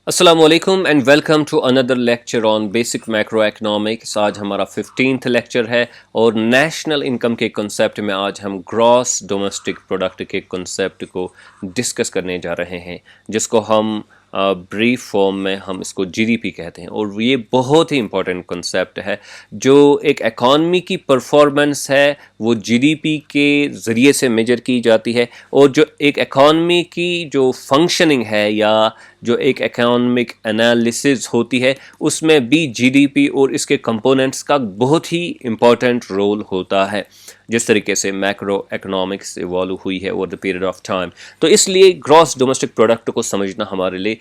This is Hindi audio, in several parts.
Aslam and welcome to another lecture on basic macroeconomics. आज हमारा 15th लेक्चर है और नेशनल इनकम के कॉन्सेप्ट में आज हम ग्रॉस डोमेस्टिक प्रोडक्ट के कॉन्सेप्ट को डिस्कस करने जा रहे हैं, जिसको हम ब्रीफ फॉर्म में हम इसको जीडीपी कहते हैं। और ये बहुत ही इम्पोर्टेंट कॉन्सेप्ट है। जो एक इकॉनमी की परफॉर्मेंस है वो जीडीपी के ज़रिए से मेजर की जाती है, और जो एक इकॉनमी की जो फंक्शनिंग है या जो एक इकोनॉमिक एनालिसिस होती है उसमें भी जीडीपी और इसके कंपोनेंट्स का बहुत ही इम्पोर्टेंट रोल होता है, जिस तरीके से मैक्रो इकोनॉमिक्स इवॉल्व हुई है over the period of time. तो इसलिए ग्रॉस डोमेस्टिक प्रोडक्ट को समझना हमारे लिए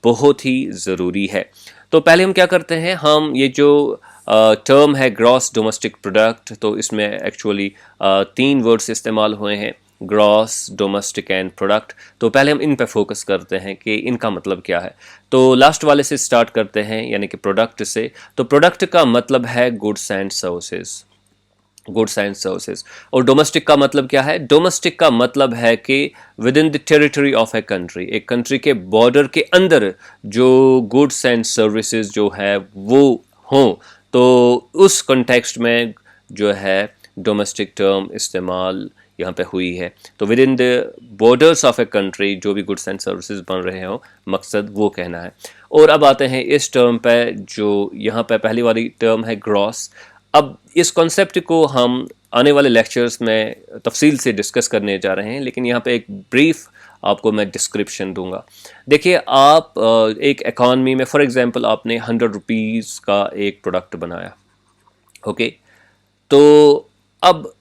बहुत ही ज़रूरी है। तो पहले हम क्या करते हैं, हम ये जो टर्म है ग्रॉस डोमेस्टिक प्रोडक्ट, तो इसमें एक्चुअली 3 वर्ड्स इस्तेमाल हुए हैं, ग्रॉस डोमेस्टिक एंड प्रोडक्ट। तो पहले हम इन पे फोकस करते हैं कि इनका मतलब क्या है। तो लास्ट वाले से स्टार्ट करते हैं, यानी कि प्रोडक्ट से। तो प्रोडक्ट का मतलब है goods and services, goods and services. और डोमेस्टिक का मतलब क्या है? डोमेस्टिक का मतलब है कि with in the territory of a country, एक कंट्री के बॉर्डर के अंदर जो गुड्स एंड सर्विसेज जो है वो हों, तो उस कॉन्टेक्स्ट में जो है डोमेस्टिक टर्म इस्तेमाल यहाँ पे हुई है। तो with in the borders of a country जो भी गुड्स एंड सर्विसेज बन रहे हो, मकसद वो कहना है। और अब आते हैं इस टर्म पे, जो यहाँ पे पहली वाली टर्म है ग्रॉस। अब इस कॉन्सेप्ट को हम आने वाले लेक्चर्स में तफसील से डिस्कस करने जा रहे हैं, लेकिन यहाँ पे एक ब्रीफ आपको मैं डिस्क्रिप्शन दूंगा। देखिए, आप एक इकॉनमी में फॉर एग्जांपल आपने 100 रुपीज़ का एक प्रोडक्ट बनाया, ओके। तो अब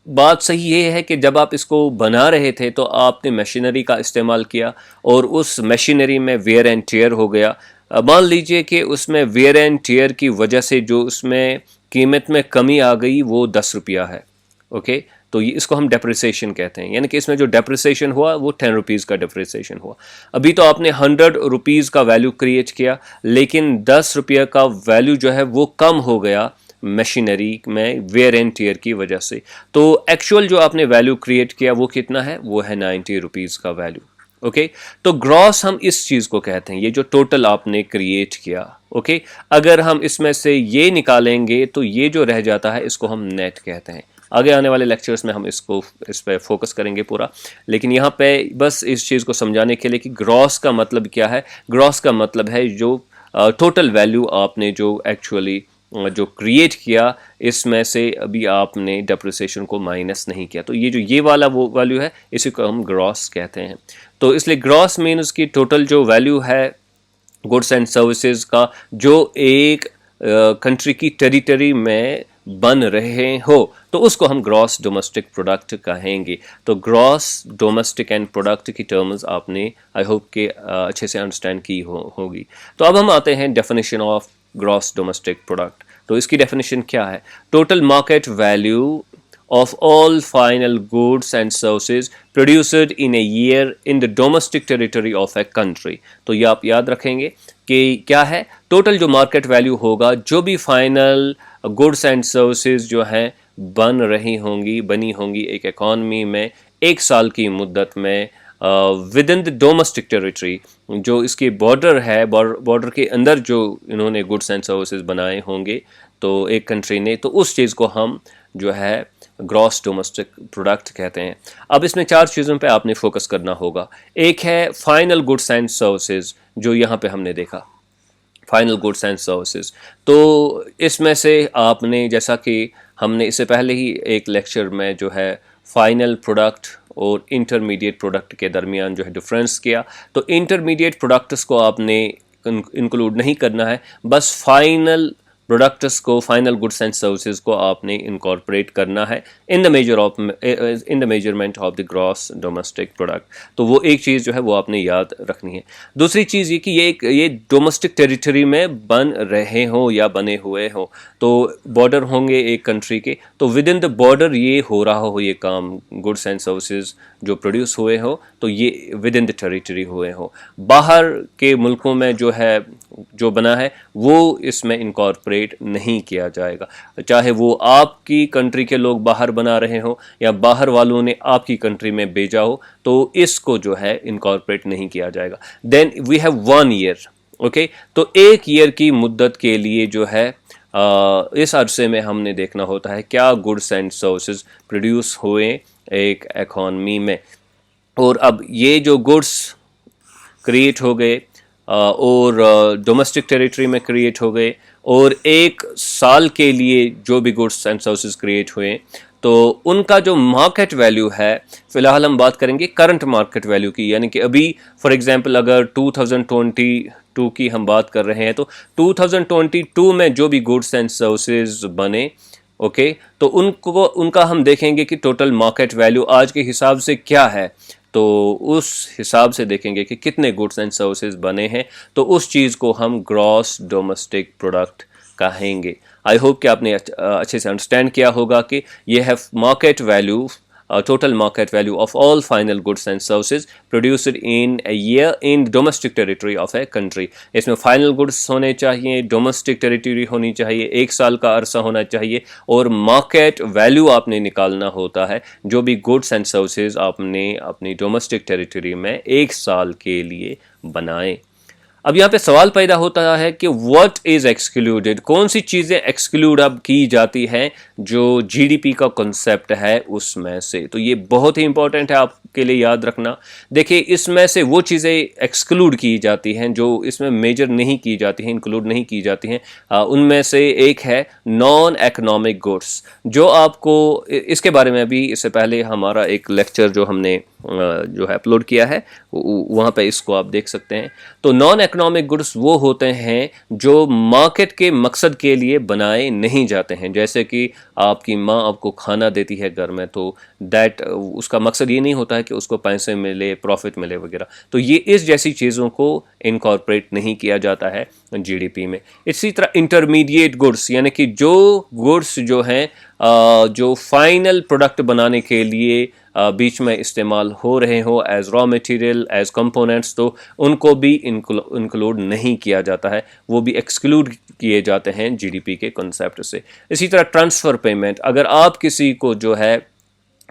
बात सही ये है कि जब आप इसको बना रहे थे तो आपने मशीनरी का इस्तेमाल किया, और उस मशीनरी में वेयर एंड टेयर हो गया। मान लीजिए कि उसमें वेयर एंड टेयर की वजह से जो उसमें कीमत में कमी आ गई वो 10 रुपया है, ओके। तो ये इसको हम डेप्रिसिएशन कहते हैं, यानी कि इसमें जो डेप्रिसिएशन हुआ वो 10 रुपीज़ का डेप्रिसिएशन हुआ। अभी तो आपने 100 रुपीज़ का वैल्यू क्रिएट किया, लेकिन 10 रुपये का वैल्यू जो है वो कम हो गया मशीनरी में वेयर एंड टीयर की वजह से। तो एक्चुअल जो आपने वैल्यू क्रिएट किया वो कितना है? वो है 90 रुपीज़ का वैल्यू, ओके। तो ग्रॉस हम इस चीज़ को कहते हैं, ये जो टोटल आपने क्रिएट किया, ओके। अगर हम इसमें से ये निकालेंगे तो ये जो रह जाता है इसको हम नेट कहते हैं। आगे आने वाले लेक्चर्स में हम इस पर फोकस करेंगे पूरा, लेकिन यहाँ पे बस इस चीज़ को समझाने के लिए कि ग्रॉस का मतलब क्या है। ग्रॉस का मतलब है जो टोटल वैल्यू आपने जो एक्चुअली जो क्रिएट किया, इसमें से अभी आपने डेप्रिसिएशन को माइनस नहीं किया। तो ये वाला वो वैल्यू है, इसी को हम ग्रॉस कहते हैं। तो इसलिए ग्रॉस मीन्स की टोटल जो वैल्यू है गुड्स एंड सर्विसेज का, जो एक कंट्री की टेरिटरी में बन रहे हो, तो उसको हम ग्रॉस डोमेस्टिक प्रोडक्ट कहेंगे। तो ग्रॉस डोमेस्टिक एंड प्रोडक्ट की टर्म्स आपने आई होप के अच्छे से अंडरस्टैंड की होगी। तो अब हम आते हैं definition of gross domestic product. तो इसकी डेफिनेशन क्या है? Total market value of all final goods and services produced in a year in the domestic territory of a country। तो ये आप याद रखेंगे कि क्या है, टोटल जो मार्केट वैल्यू होगा, जो भी फाइनल गुड्स एंड सर्विसेज जो हैं बनी होंगी एक इकॉनमी में एक साल की मुद्दत में with in the domestic territory, जो इसके बॉर्डर है, बॉर्डर के अंदर जो इन्होंने गुड्स एंड सर्विसेज बनाए होंगे तो एक कंट्री ने, तो उस चीज़ को हम जो है ग्रॉस डोमेस्टिक प्रोडक्ट कहते हैं। अब इसमें 4 चीज़ों पे आपने फोकस करना होगा। एक है फाइनल गुड्स एंड सर्विसेज, जो यहाँ पे हमने देखा फाइनल गुड्स एंड सर्विसेज। तो इसमें से आपने, जैसा कि हमने इससे पहले ही एक लेक्चर में जो है फाइनल प्रोडक्ट और इंटरमीडिएट प्रोडक्ट के दरमियान जो है डिफरेंस किया, तो इंटरमीडिएट प्रोडक्ट्स को आपने इंक्लूड नहीं करना है, बस फाइनल प्रोडक्ट्स को, फाइनल गुड्स एंड सर्विसेज को आपने इनकॉर्पोरेट करना है in the measurement of the gross domestic product. तो वो एक चीज़ जो है वो आपने याद रखनी है। दूसरी चीज़ ये कि ये डोमेस्टिक टेरिटरी में बन रहे हों या बने हुए हों, तो बॉर्डर होंगे एक कंट्री के, तो विद इन द बॉर्डर ये हो रहा हो ये काम, गुड्स एंड सर्विसेज जो प्रोड्यूस हुए हो, तो ये विद इन द टेरिटरी हुए हो। बाहर के मुल्कों में जो है जो बना है वो इसमें इनकॉर्पोरेट इनकॉर्पोरेट नहीं किया जाएगा, चाहे वो आपकी कंट्री के लोग बाहर बना रहे हो या बाहर वालों ने आपकी कंट्री में भेजा हो, तो इसको जो है इनकॉर्पोरेट नहीं किया जाएगा। Then we have 1 year, okay. तो 1 ईयर की मुद्दत के लिए जो है इस अरसे में हमने देखना होता है क्या गुड्स एंड सर्विसेज प्रोड्यूस हुए एक इकॉनमी में, और अब ये जो गुड्स क्रिएट हो गए और डोमेस्टिक टेरिटरी में क्रिएट हो गए, और 1 साल के लिए जो भी गुड्स एंड सर्विसेज क्रिएट हुए, तो उनका जो मार्केट वैल्यू है, फ़िलहाल हम बात करेंगे करंट मार्केट वैल्यू की, यानी कि अभी फॉर एग्जांपल अगर 2022 की हम बात कर रहे हैं, तो 2022 में जो भी गुड्स एंड सर्विसेज बने, ओके, तो उनका हम देखेंगे कि टोटल मार्केट वैल्यू आज के हिसाब से क्या है, तो उस हिसाब से देखेंगे कि कितने गुड्स एंड सर्विसेज बने हैं, तो उस चीज़ को हम ग्रॉस डोमेस्टिक प्रोडक्ट कहेंगे। आई होप कि आपने अच्छे से अंडरस्टैंड किया होगा कि ये है market value, total market value of all final goods and services produced in a year in domestic territory of a country। इसमें फाइनल गुड्स होने चाहिए, डोमेस्टिक टेरिटरी होनी चाहिए, 1 साल का अरसा होना चाहिए, और मार्केट वैल्यू आपने निकालना होता है जो भी गुड्स एंड सर्विसेज आपने अपनी डोमेस्टिक टेरिटरी में 1 साल के लिए बनाए। अब यहाँ पे सवाल पैदा होता है कि व्हाट इज एक्सक्लूडेड, कौन सी चीज़ें एक्सक्लूड अब की जाती हैं जो जीडीपी का कॉन्सेप्ट है उसमें से। तो ये बहुत ही इंपॉर्टेंट है आपके लिए याद रखना। देखिए, इसमें से वो चीज़ें एक्सक्लूड की जाती हैं जो इसमें मेजर नहीं की जाती हैं, इंक्लूड नहीं की जाती हैं। उनमें से एक है नॉन इकोनॉमिक गुड्स, जो आपको इसके बारे में भी इससे पहले हमारा एक लेक्चर जो हमने जो है अपलोड किया है, वहाँ पे इसको आप देख सकते हैं। तो नॉन इकोनॉमिक गुड्स वो होते हैं जो मार्केट के मकसद के लिए बनाए नहीं जाते हैं, जैसे कि आपकी माँ आपको खाना देती है घर में, तो दैट उसका मकसद ये नहीं होता है कि उसको पैसे मिले, प्रॉफिट मिले वगैरह, तो ये इस जैसी चीज़ों को इनकॉर्पोरेट नहीं किया जाता है जीडीपी में। इसी तरह इंटरमीडिएट गुड्स, यानी कि जो गुड्स जो हैं जो फाइनल प्रोडक्ट बनाने के लिए बीच में इस्तेमाल हो रहे हो as raw material, as components, तो उनको भी इंक्लूड नहीं किया जाता है, वो भी एक्सक्लूड किए जाते हैं जीडीपी के कॉन्सेप्ट से। इसी तरह ट्रांसफ़र पेमेंट, अगर आप किसी को जो है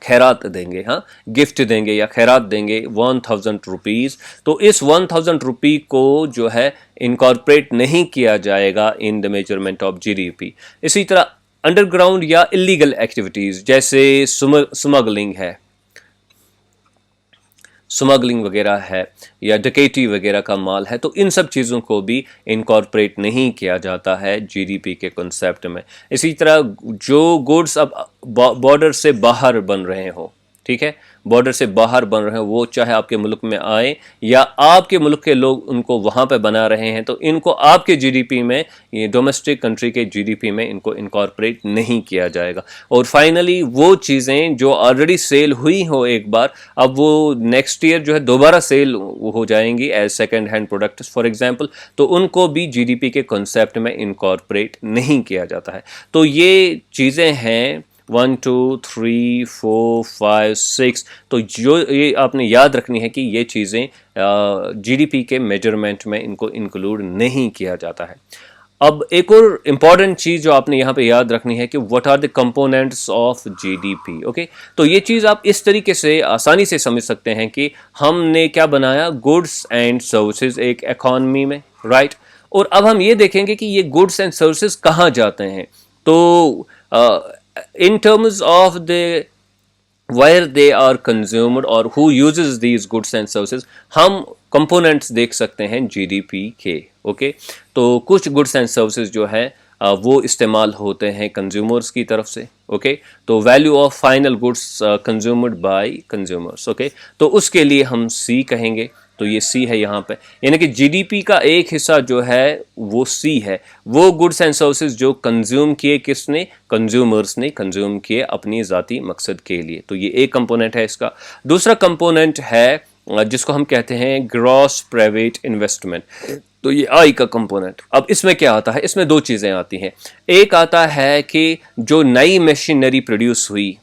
खैरात देंगे, हाँ गिफ्ट देंगे या खैरात देंगे 1000 रुपीज़, तो इस 1000 रुपी को जो है इनकॉर्पोरेट नहीं किया जाएगा in the measurement of GDP. इसी तरह अंडरग्राउंड या इलीगल एक्टिविटीज़ जैसे स्मगलिंग है, स्मगलिंग वगैरह है, या डकैती वगैरह का माल है, तो इन सब चीज़ों को भी इनकॉर्पोरेट नहीं किया जाता है जीडीपी के कॉन्सेप्ट में। इसी तरह जो गुड्स अब बॉर्डर से बाहर बन रहे हो, ठीक है, बॉर्डर से बाहर बन रहे हैं, वो चाहे आपके मुल्क में आए या आपके मुल्क के लोग उनको वहाँ पे बना रहे हैं, तो इनको आपके जीडीपी में, ये डोमेस्टिक कंट्री के जीडीपी में इनको इनकॉर्पोरेट नहीं किया जाएगा। और फाइनली वो चीज़ें जो ऑलरेडी सेल हुई हो एक बार, अब वो नेक्स्ट ईयर जो है दोबारा सेल हो जाएंगी as second hand product for example, तो उनको भी जीडीपी के कॉन्सेप्ट में इनकॉर्पोरेट नहीं किया जाता है। तो ये चीज़ें हैं 1 2 3 4 5 6, तो जो ये आपने याद रखनी है कि ये चीज़ें जीडीपी के मेजरमेंट में इनको इंक्लूड नहीं किया जाता है। अब एक और इम्पॉर्टेंट चीज़ जो आपने यहाँ पे याद रखनी है कि what are the components of GDP, okay. तो ये चीज़ आप इस तरीके से आसानी से समझ सकते हैं कि हमने क्या बनाया, गुड्स एंड सर्विसेज एक इकॉनमी में, राइट। और अब हम ये देखेंगे कि ये गुड्स एंड सर्विसेज कहाँ जाते हैं। तो in terms of the where they are consumed or who uses these goods and services, हम components देख सकते हैं जीडीपी के, ओके। तो कुछ गुड्स एंड सर्विसेज जो है वो इस्तेमाल होते हैं कंज्यूमर्स की तरफ से, ओके। तो value of final goods consumed by consumers, okay, तो उसके लिए हम सी कहेंगे। तो ये सी है यहाँ पे, यानी कि जीडीपी का एक हिस्सा जो है वो सी है, वो गुड्स एंड सर्विसेज जो कंज्यूम किए किसने, कंज्यूमर्स ने कंज्यूम किए अपनी ज़ाती मकसद के लिए। तो ये एक कंपोनेंट है इसका। दूसरा कंपोनेंट है जिसको हम कहते हैं ग्रॉस प्राइवेट इन्वेस्टमेंट, तो ये आई का कंपोनेंट। अब इसमें क्या आता है, इसमें दो चीज़ें आती हैं। एक आता है कि जो नई मशीनरी प्रोड्यूस हुई,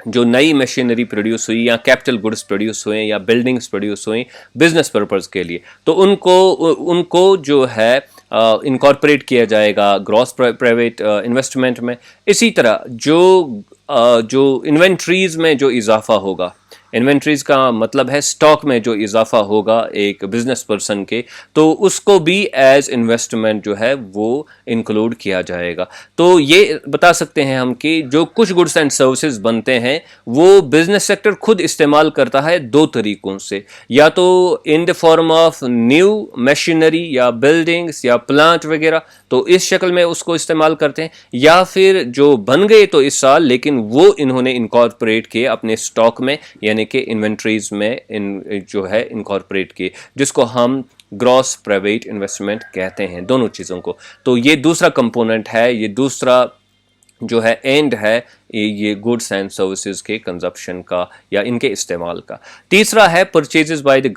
जो नई मशीनरी प्रोड्यूस हुई या कैपिटल गुड्स प्रोड्यूस हुए या बिल्डिंग्स प्रोड्यूस हुई बिजनेस पर्पज़ के लिए, तो उनको जो है इनकॉर्पोरेट किया जाएगा ग्रॉस प्राइवेट इन्वेस्टमेंट में। इसी तरह जो इन्वेंट्रीज में जो इजाफा होगा, इन्वेंट्रीज का मतलब है स्टॉक में जो इजाफा होगा एक बिजनेस पर्सन के, तो उसको भी एज इन्वेस्टमेंट जो है वो इंक्लूड किया जाएगा। तो ये बता सकते हैं हम कि जो कुछ गुड्स एंड सर्विसेज बनते हैं वो बिजनेस सेक्टर खुद इस्तेमाल करता है दो तरीकों से, या तो in the form of new machinery या बिल्डिंग्स या प्लांट वगैरह, तो इस शक्ल में उसको इस्तेमाल करते हैं, या फिर जो बन गए तो इस साल लेकिन वो इन्होंने इनकॉर्पोरेट किए अपने स्टॉक में, यानी कि इन्वेंट्रीज में जो है इनकॉर्पोरेट किए, जिसको हम ग्रॉस प्राइवेट इन्वेस्टमेंट कहते हैं, दोनों चीज़ों को। तो ये दूसरा कंपोनेंट है, ये दूसरा जो है एंड है ये गुड्स एंड सर्विसेज के कंजप्शन का या इनके इस्तेमाल का। तीसरा है परचेजेस बाय द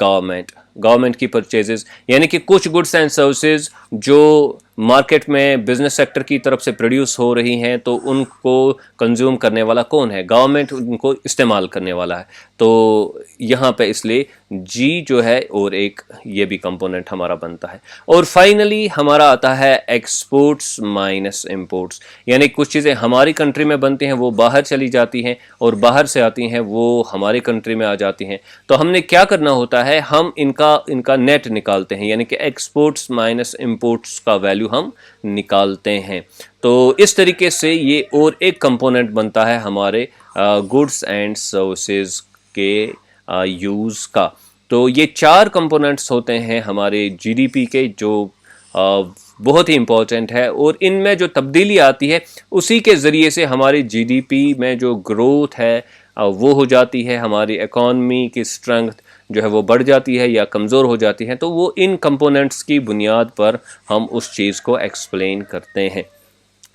गवर्नमेंट की परचेजेस, यानी कि कुछ गुड्स एंड सर्विसेज जो मार्केट में बिजनेस सेक्टर की तरफ से प्रोड्यूस हो रही हैं तो उनको कंज्यूम करने वाला कौन है? गवर्नमेंट उनको इस्तेमाल करने वाला है। तो यहाँ पे इसलिए जी जो है और एक ये भी कंपोनेंट हमारा बनता है। और फाइनली हमारा आता है एक्सपोर्ट्स माइनस इंपोर्ट्स, यानी कुछ चीज़ें हमारी कंट्री में बनती हैं वो बाहर चली जाती हैं और बाहर से आती हैं वो हमारी कंट्री में आ जाती हैं। तो हमने क्या करना होता है, हम इनका नेट निकालते हैं, यानी कि एक्सपोर्ट्स माइनस इंपोर्ट्स का वैल्यू हम निकालते हैं। तो इस तरीके से ये और एक कंपोनेंट बनता है हमारे गुड्स एंड सर्विसेज के यूज़ का। तो ये चार कंपोनेंट्स होते हैं हमारे जीडीपी के जो बहुत ही इम्पोर्टेंट है, और इनमें जो तब्दीली आती है उसी के ज़रिए से हमारी जीडीपी में जो ग्रोथ है वो हो जाती है, हमारी इकॉनमी की स्ट्रेंथ जो है वो बढ़ जाती है या कमज़ोर हो जाती है। तो वो इन कंपोनेंट्स की बुनियाद पर हम उस चीज़ को एक्सप्लेन करते हैं।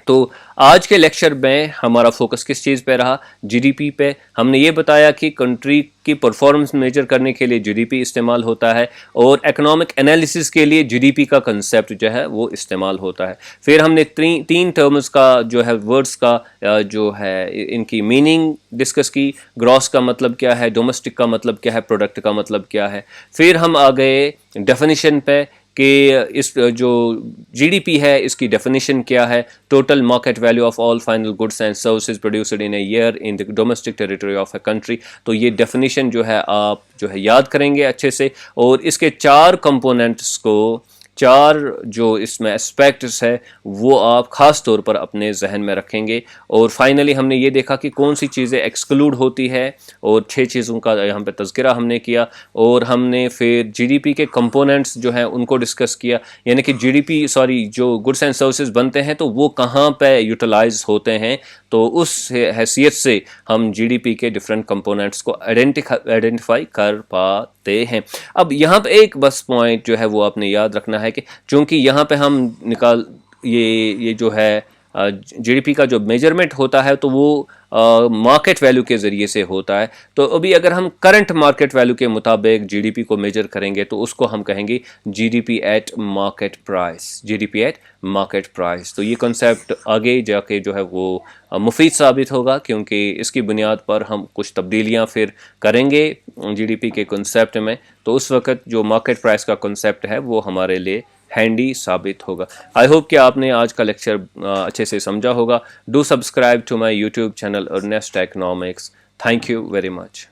तो आज के लेक्चर में हमारा फोकस किस चीज़ पे रहा? जीडीपी पे। हमने ये बताया कि कंट्री की परफॉर्मेंस मेजर करने के लिए जीडीपी इस्तेमाल होता है और इकोनॉमिक एनालिसिस के लिए जीडीपी का कंसेप्ट जो है वो इस्तेमाल होता है। फिर हमने तीन टर्म्स का जो है वर्ड्स का जो है इनकी मीनिंग डिस्कस की। ग्रॉस का मतलब क्या है, डोमेस्टिक का मतलब क्या है, प्रोडक्ट का मतलब क्या है। फिर हम आ गए डेफिनेशन पे कि इस जो जीडीपी है इसकी डेफिनेशन क्या है, total market value of all final goods and services produced in a year in the domestic territory of a country. तो ये डेफिनेशन जो है आप जो है याद करेंगे अच्छे से, और इसके चार कंपोनेंट्स को, चार जो इसमें एस्पेक्ट्स है वो आप ख़ास तौर पर अपने जहन में रखेंगे। और फाइनली हमने ये देखा कि कौन सी चीज़ें एक्सक्लूड होती है, और 6 चीज़ों का यहाँ पे तज़किरा हमने किया। और हमने फिर जीडीपी के कंपोनेंट्स जो हैं उनको डिस्कस किया, यानी कि जो गुड्स एंड सर्विसेज बनते हैं तो वो कहाँ पे यूटिलाइज होते हैं। तो उस हैसियत से हम जीडीपी के डिफरेंट कंपोनेंट्स को आइडेंटिफाई कर पाते हैं। अब यहाँ पे एक बस पॉइंट जो है वो आपने याद रखना है कि चूंकि यहाँ पे हम ये जो है जीडीपी का जो मेजरमेंट होता है तो वो मार्केट वैल्यू के ज़रिए से होता है। तो अभी अगर हम करंट मार्केट वैल्यू के मुताबिक जीडीपी को मेजर करेंगे तो उसको हम कहेंगे GDP at market price, GDP at market price. तो ये कॉन्सेप्ट आगे जाके जो है वो मुफीद साबित होगा, क्योंकि इसकी बुनियाद पर हम कुछ तब्दीलियां फिर करेंगे जीडीपी के कॉन्सेप्ट में। तो उस वक्त जो मार्केट प्राइस का कॉन्सेप्ट है वो हमारे लिए हैंडी साबित होगा। आई होप कि आपने आज का लेक्चर अच्छे से समझा होगा। Do subscribe to my YouTube channel Earnest Economics. Thank you very much.